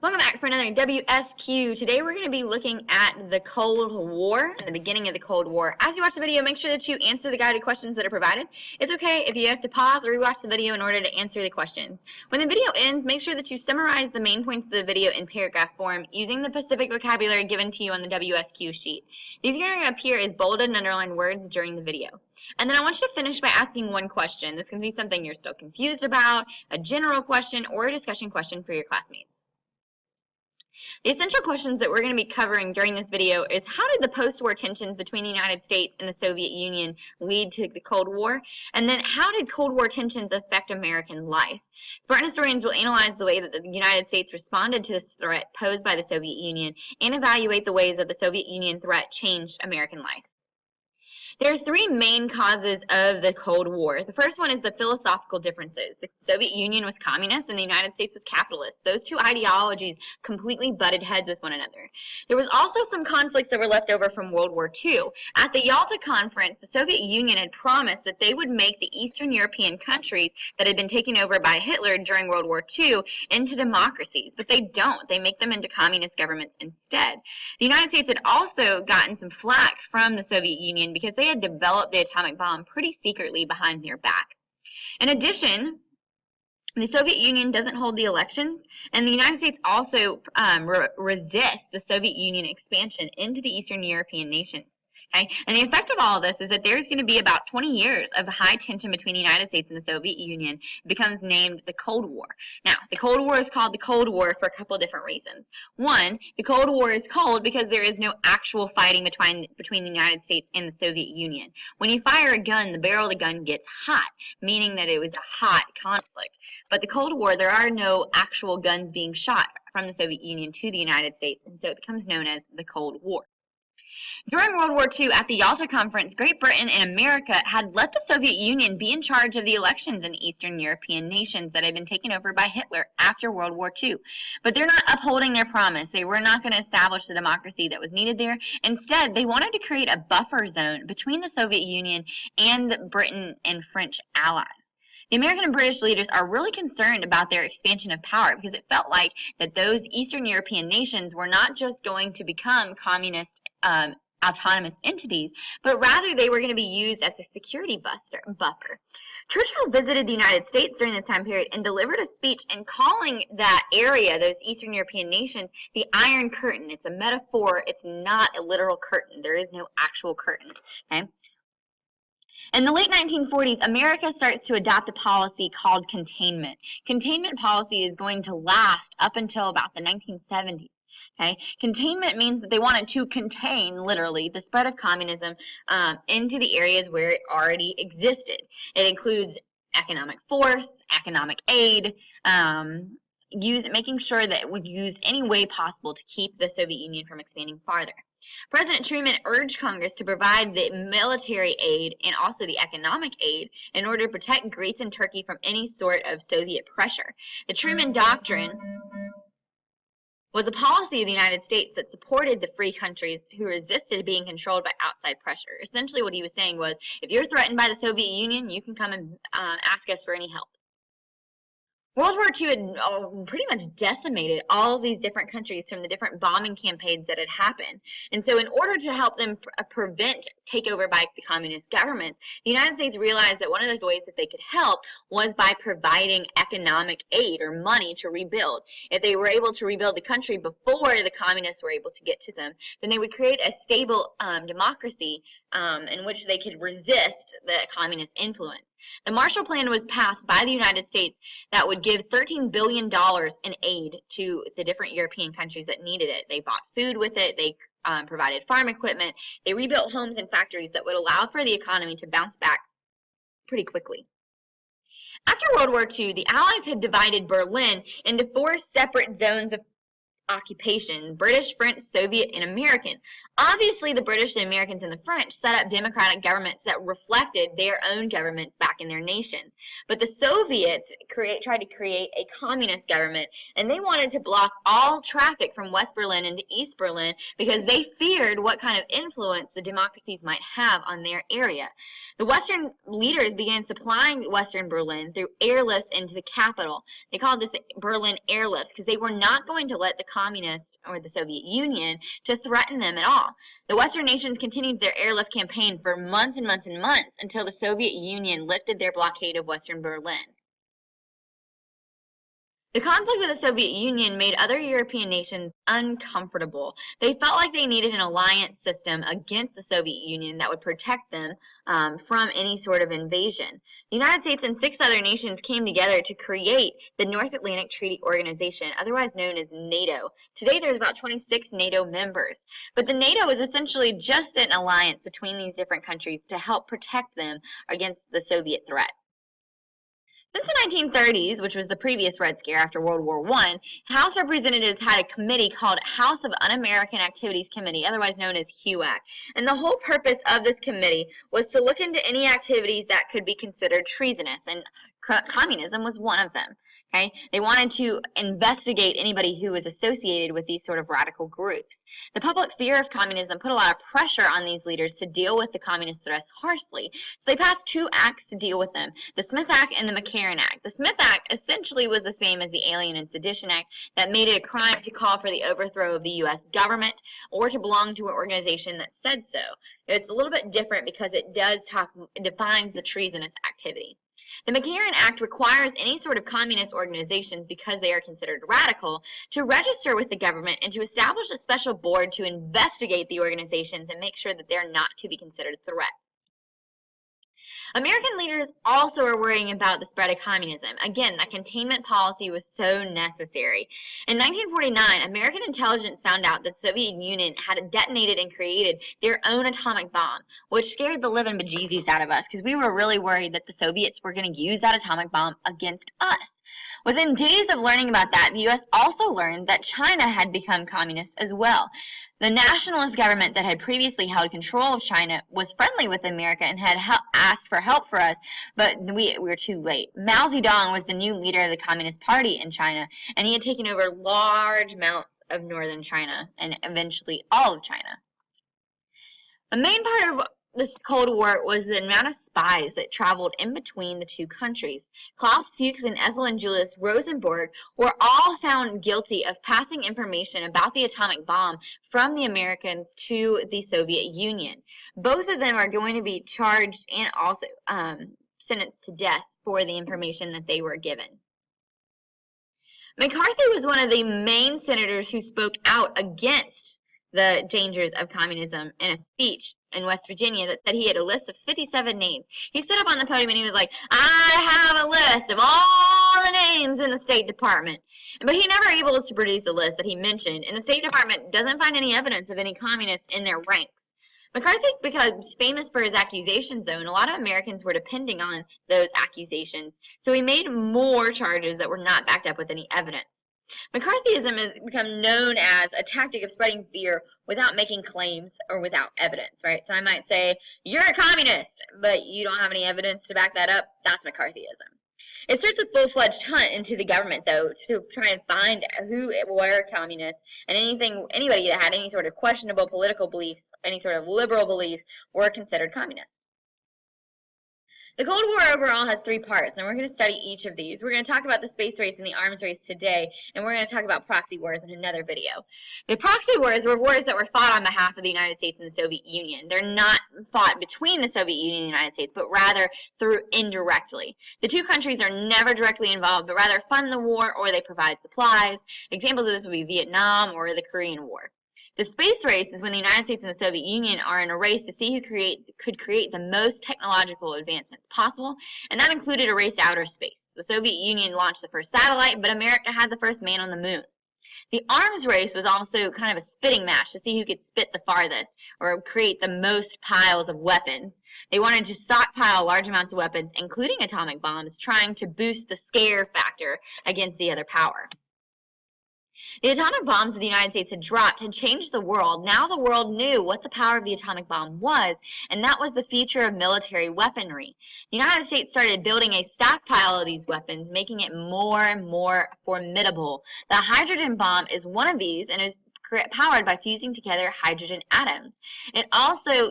Welcome back for another WSQ. Today we're going to be looking at the Cold War and the beginning of the Cold War. As you watch the video, make sure that you answer the guided questions that are provided. It's okay if you have to pause or rewatch the video in order to answer the questions. When the video ends, make sure that you summarize the main points of the video in paragraph form using the specific vocabulary given to you on the WSQ sheet. These are going to appear as bolded and underlined words during the video. And then I want you to finish by asking one question. This can be something you're still confused about, a general question, or a discussion question for your classmates. The essential questions that we're going to be covering during this video is how did the post-war tensions between the United States and the Soviet Union lead to the Cold War? And then how did Cold War tensions affect American life? Spartan historians will analyze the way that the United States responded to this threat posed by the Soviet Union and evaluate the ways that the Soviet Union threat changed American life. There are three main causes of the Cold War. The first one is the philosophical differences. The Soviet Union was communist and the United States was capitalist. Those two ideologies completely butted heads with one another. There was also some conflicts that were left over from World War II. At the Yalta Conference, the Soviet Union had promised that they would make the Eastern European countries that had been taken over by Hitler during World War II into democracies, but they don't. They make them into communist governments instead. The United States had also gotten some flack from the Soviet Union because they had developed the atomic bomb pretty secretly behind their back. In addition, the Soviet Union doesn't hold the elections, and the United States also resists the Soviet Union expansion into the Eastern European nations. Okay? And the effect of all of this is that there's going to be about 20 years of high tension between the United States and the Soviet Union. It becomes named the Cold War. Now, the Cold War is called the Cold War for a couple of different reasons. One, the Cold War is cold because there is no actual fighting between the United States and the Soviet Union. When you fire a gun, the barrel of the gun gets hot, meaning that it was a hot conflict. But the Cold War, there are no actual guns being shot from the Soviet Union to the United States, and so it becomes known as the Cold War. During World War II, at the Yalta Conference, Great Britain and America had let the Soviet Union be in charge of the elections in Eastern European nations that had been taken over by Hitler after World War II. But they're not upholding their promise. They were not going to establish the democracy that was needed there. Instead, they wanted to create a buffer zone between the Soviet Union and Britain and French allies. The American and British leaders are really concerned about their expansion of power because it felt like that those Eastern European nations were not just going to become communist autonomous entities, but rather they were going to be used as a security buffer. Churchill visited the United States during this time period and delivered a speech in calling that area, those Eastern European nations, the Iron Curtain. It's a metaphor. It's not a literal curtain. There is no actual curtain. Okay? In the late 1940s, America starts to adopt a policy called containment. Containment policy is going to last up until about the 1970s. Okay? Containment means that they wanted to contain, literally, the spread of communism into the areas where it already existed. It includes economic force, economic aid, making sure that it would use any way possible to keep the Soviet Union from expanding farther. President Truman urged Congress to provide the military aid and also the economic aid in order to protect Greece and Turkey from any sort of Soviet pressure. The Truman Doctrine was a policy of the United States that supported the free countries who resisted being controlled by outside pressure. Essentially what he was saying was, if you're threatened by the Soviet Union, you can come and ask us for any help. World War II had pretty much decimated all of these different countries from the different bombing campaigns that had happened. And so in order to help them prevent takeover by the communist governments, the United States realized that one of the ways that they could help was by providing economic aid or money to rebuild. If they were able to rebuild the country before the communists were able to get to them, then they would create a stable democracy in which they could resist the communist influence. The Marshall Plan was passed by the United States that would give $13 billion in aid to the different European countries that needed it. They bought food with it. They provided farm equipment. They rebuilt homes and factories that would allow for the economy to bounce back pretty quickly. After World War II, the Allies had divided Berlin into 4 separate zones occupation, British, French, Soviet, and American. Obviously, the British, the Americans, and the French set up democratic governments that reflected their own governments back in their nations. But the Soviets tried to create a communist government, and they wanted to block all traffic from West Berlin into East Berlin because they feared what kind of influence the democracies might have on their area. The Western leaders began supplying Western Berlin through airlifts into the capital. They called this the Berlin airlifts because they were not going to let the communists or the Soviet Union to threaten them at all. The Western nations continued their airlift campaign for months and months and months until the Soviet Union lifted their blockade of Western Berlin. The conflict with the Soviet Union made other European nations uncomfortable. They felt like they needed an alliance system against the Soviet Union that would protect them from any sort of invasion. The United States and 6 other nations came together to create the North Atlantic Treaty Organization, otherwise known as NATO. Today there's about 26 NATO members. But the NATO is essentially just an alliance between these different countries to help protect them against the Soviet threat. Since the 1930s, which was the previous Red Scare after World War I, House Representatives had a committee called House of Un-American Activities Committee, otherwise known as HUAC. And the whole purpose of this committee was to look into any activities that could be considered treasonous, and communism was one of them. Okay? They wanted to investigate anybody who was associated with these sort of radical groups. The public fear of communism put a lot of pressure on these leaders to deal with the communist threats harshly. So they passed 2 acts to deal with them, the Smith Act and the McCarran Act. The Smith Act essentially was the same as the Alien and Sedition Act that made it a crime to call for the overthrow of the U.S. government or to belong to an organization that said so. It's a little bit different because it defines the treasonous activity. The McCarran Act requires any sort of communist organizations, because they are considered radical, to register with the government and to establish a special board to investigate the organizations and make sure that they're not to be considered threats. American leaders also are worrying about the spread of communism. Again, that containment policy was so necessary. In 1949, American intelligence found out that the Soviet Union had detonated and created their own atomic bomb, which scared the living bejesus out of us because we were really worried that the Soviets were going to use that atomic bomb against us. Within days of learning about that, the U.S. also learned that China had become communist as well. The nationalist government that had previously held control of China was friendly with America and had asked for help for us, but we were too late. Mao Zedong was the new leader of the Communist Party in China, and he had taken over large amounts of northern China and eventually all of China. The main part of this Cold War was the amount of spies that traveled in between the 2 countries. Klaus Fuchs and Ethel Julius Rosenberg were all found guilty of passing information about the atomic bomb from the Americans to the Soviet Union. Both of them are going to be charged and also sentenced to death for the information that they were given. McCarthy was one of the main senators who spoke out against the dangers of communism in a speech in West Virginia that said he had a list of 57 names. He stood up on the podium and he was like, I have a list of all the names in the State Department. But he never able to produce a list that he mentioned, and the State Department doesn't find any evidence of any communists in their ranks. McCarthy becomes famous for his accusations, though, and a lot of Americans were depending on those accusations. So he made more charges that were not backed up with any evidence. McCarthyism has become known as a tactic of spreading fear without making claims or without evidence, right? So I might say, you're a communist, but you don't have any evidence to back that up. That's McCarthyism. It starts a full-fledged hunt into the government, though, to try and find who were communists, and anybody that had any sort of questionable political beliefs, any sort of liberal beliefs, were considered communists. The Cold War overall has 3 parts, and we're going to study each of these. We're going to talk about the space race and the arms race today, and we're going to talk about proxy wars in another video. The proxy wars were wars that were fought on behalf of the United States and the Soviet Union. They're not fought between the Soviet Union and the United States, but rather through indirectly. The 2 countries are never directly involved, but rather fund the war or they provide supplies. Examples of this would be Vietnam or the Korean War. The space race is when the United States and the Soviet Union are in a race to see who could create the most technological advancements possible, and that included a race to outer space. The Soviet Union launched the first satellite, but America had the first man on the moon. The arms race was also kind of a spitting match to see who could spit the farthest or create the most piles of weapons. They wanted to stockpile large amounts of weapons, including atomic bombs, trying to boost the scare factor against the other power. The atomic bombs that the United States had dropped had changed the world. Now the world knew what the power of the atomic bomb was, and that was the future of military weaponry. The United States started building a stockpile of these weapons, making it more and more formidable. The hydrogen bomb is one of these, and is powered by fusing together hydrogen atoms. They also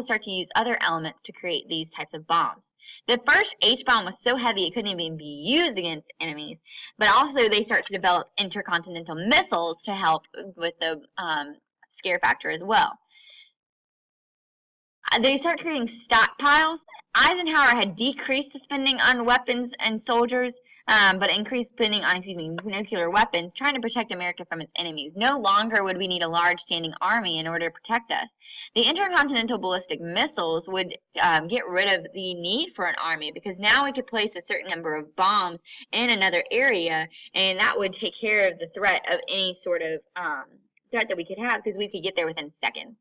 start to use other elements to create these types of bombs. The first H-bomb was so heavy it couldn't even be used against enemies, but also they start to develop intercontinental missiles to help with the scare factor as well. They start creating stockpiles. Eisenhower had decreased the spending on weapons and soldiers, but increased spending on, nuclear weapons, trying to protect America from its enemies. No longer would we need a large standing army in order to protect us. The intercontinental ballistic missiles would get rid of the need for an army, because now we could place a certain number of bombs in another area, and that would take care of the threat of any sort of threat that we could have, because we could get there within seconds.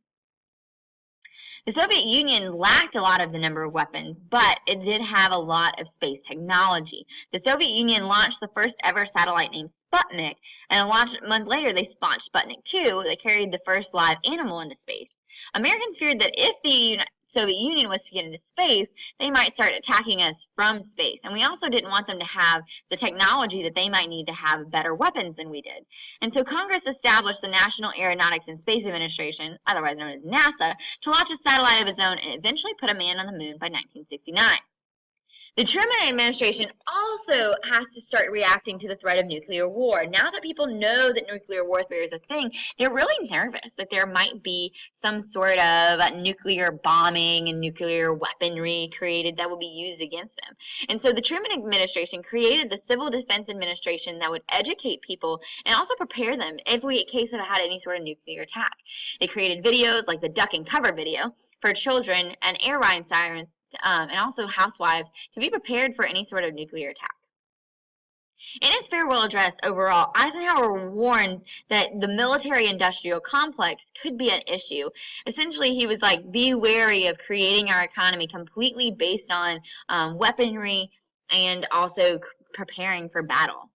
The Soviet Union lacked a lot of the number of weapons, but it did have a lot of space technology. The Soviet Union launched the first ever satellite named Sputnik, and a month later they launched Sputnik 2 that carried the first live animal into space. Americans feared that if the Soviet Union was to get into space, they might start attacking us from space. And we also didn't want them to have the technology that they might need to have better weapons than we did. And so Congress established the National Aeronautics and Space Administration, otherwise known as NASA, to launch a satellite of its own and eventually put a man on the moon by 1969. The Truman administration also has to start reacting to the threat of nuclear war. Now that people know that nuclear warfare is a thing, they're really nervous that there might be some sort of nuclear bombing and nuclear weaponry created that will be used against them. And so the Truman administration created the Civil Defense Administration that would educate people and also prepare them if we, in case of had any sort of nuclear attack. They created videos like the duck and cover video for children and air raid sirens, and also housewives, to be prepared for any sort of nuclear attack. In his farewell address overall, Eisenhower warned that the military-industrial complex could be an issue. Essentially, he was like, be wary of creating our economy completely based on weaponry and also preparing for battle.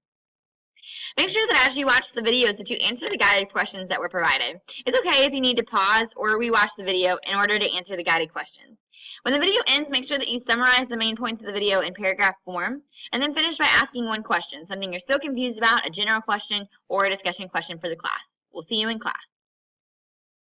Make sure that as you watch the videos that you answer the guided questions that were provided. It's okay if you need to pause or rewatch the video in order to answer the guided questions. When the video ends, make sure that you summarize the main points of the video in paragraph form, and then finish by asking one question, something you're still confused about, a general question, or a discussion question for the class. We'll see you in class.